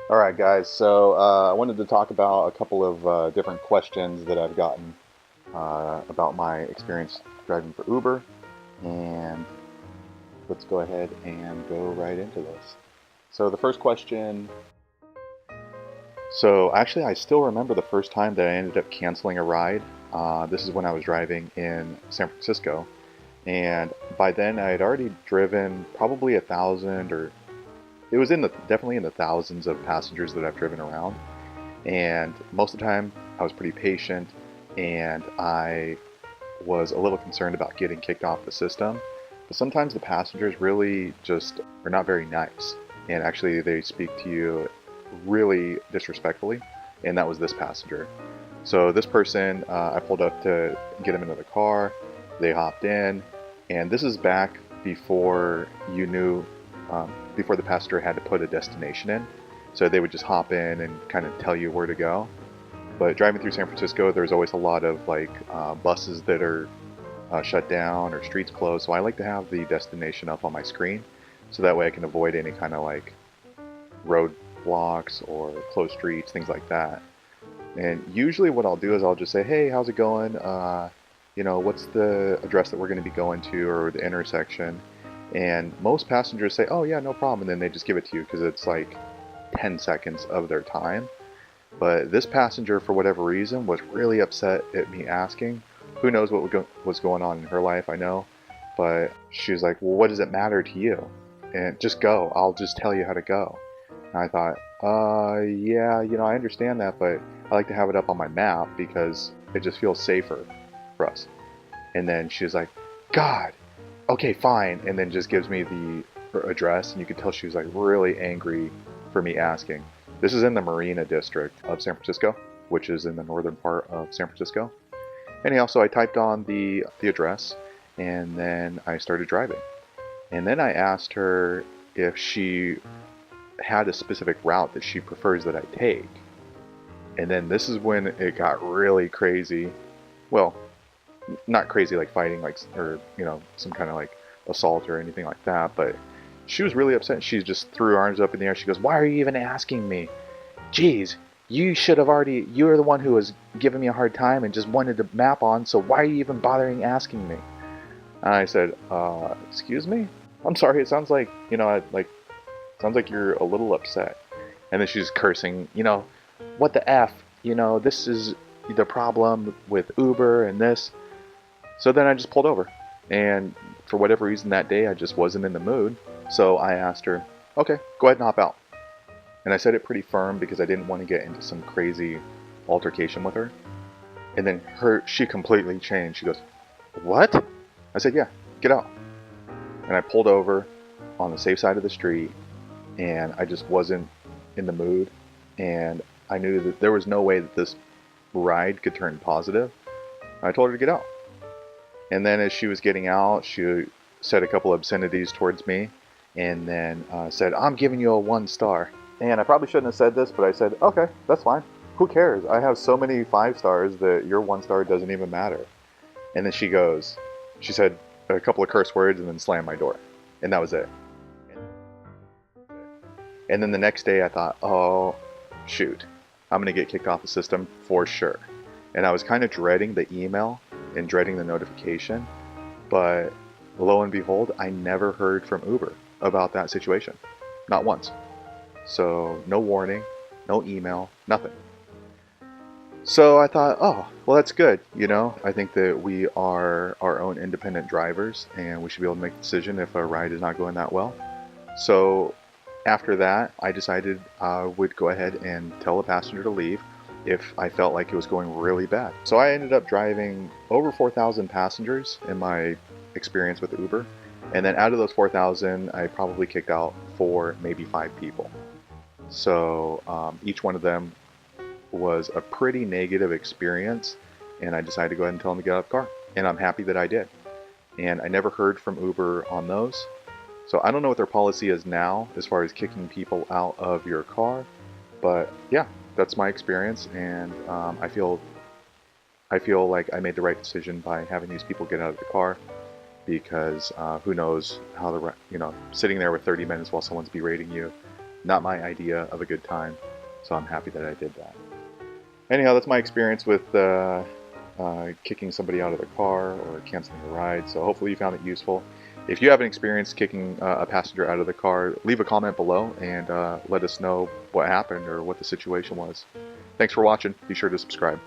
All right, guys. So I wanted to talk about a couple of different questions that I've gotten about my experience driving for Uber, and let's go ahead and go right into this. So the first question. So actually, I still remember the first time that I ended up canceling a ride. This is when I was driving in San Francisco, and by then I had already driven probably 1,000, or it was in the definitely in the thousands of passengers that I've driven around. And most of the time, I was pretty patient, and I was a little concerned about getting kicked off the system. But sometimes the passengers really just are not very nice, and actually they speak to you really disrespectfully, and that was this passenger. So this person, I pulled up to get him into the car. They hopped in, and this is back before you knew, before the passenger had to put a destination in. So they would just hop in and kind of tell you where to go. But driving through San Francisco, there's always a lot of like buses that are shut down or streets closed. So I like to have the destination up on my screen, so that way I can avoid any kind of like road blocks or closed streets, things like that. And usually what I'll do is I'll just say, hey, how's it going? What's the address that we're going to be going to, or the intersection? And most passengers say, oh yeah, no problem. And then they just give it to you because it's like 10 seconds of their time. But this passenger, for whatever reason, was really upset at me asking. Who knows what was going on in her life, I know. But she was like, well, what does it matter to you? And just go. I'll just tell you how to go. And I thought, yeah, I understand that, but I like to have it up on my map because it just feels safer for us. And then she was like, God, okay, fine. And then just gives me the address, and you could tell she was like really angry for me asking. This is in the Marina District of San Francisco, which is in the northern part of San Francisco. Anyhow, so I typed on the address, and then I started driving. And then I asked her if she had a specific route that she prefers that I take. And then this is when it got really crazy. Well, not crazy like fighting, like, or some kind of like assault or anything like that, but she was really upset. She just threw her arms up in the air. She goes, why are you even asking me? Geez, you should have already, you were the one who was giving me a hard time and just wanted to map on, so why are you even bothering asking me? And I said, excuse me? I'm sorry, it sounds like, sounds like you're a little upset. And then she's cursing, what the F? This is the problem with Uber and this. So then I just pulled over. And for whatever reason that day, I just wasn't in the mood. So I asked her, okay, go ahead and hop out. And I said it pretty firm because I didn't want to get into some crazy altercation with her. And then she completely changed. She goes, what? I said, yeah, get out. And I pulled over on the safe side of the street, and I just wasn't in the mood. And I knew that there was no way that this ride could turn positive. I told her to get out. And then as she was getting out, she said a couple obscenities towards me, and then said, I'm giving you a 1 star. And I probably shouldn't have said this, but I said, okay, that's fine. Who cares? I have so many 5 stars that your 1 star doesn't even matter. And then she said a couple of curse words and then slammed my door. And that was it. And then the next day I thought, oh, shoot, I'm going to get kicked off the system for sure. And I was kind of dreading the email and dreading the notification. But lo and behold, I never heard from Uber about that situation. Not once. So no warning, no email, nothing. So I thought, oh, well, that's good. I think that we are our own independent drivers, and we should be able to make a decision if a ride is not going that well. So after that, I decided I would go ahead and tell the passenger to leave if I felt like it was going really bad. So I ended up driving over 4,000 passengers in my experience with Uber. And then out of those 4,000, I probably kicked out 4, maybe 5 people. So each one of them was a pretty negative experience, and I decided to go ahead and tell them to get out of the car. And I'm happy that I did. And I never heard from Uber on those. So I don't know what their policy is now as far as kicking people out of your car. But yeah, that's my experience, and I feel like I made the right decision by having these people get out of the car, because who knows how sitting there with 30 minutes while someone's berating you not my idea of a good time. So I'm happy that I did that. Anyhow, that's my experience with kicking somebody out of the car or canceling a ride. So hopefully you found it useful. If you have an experience kicking a passenger out of the car, leave a comment below and let us know what happened or what the situation was. Thanks for watching. Be sure to subscribe.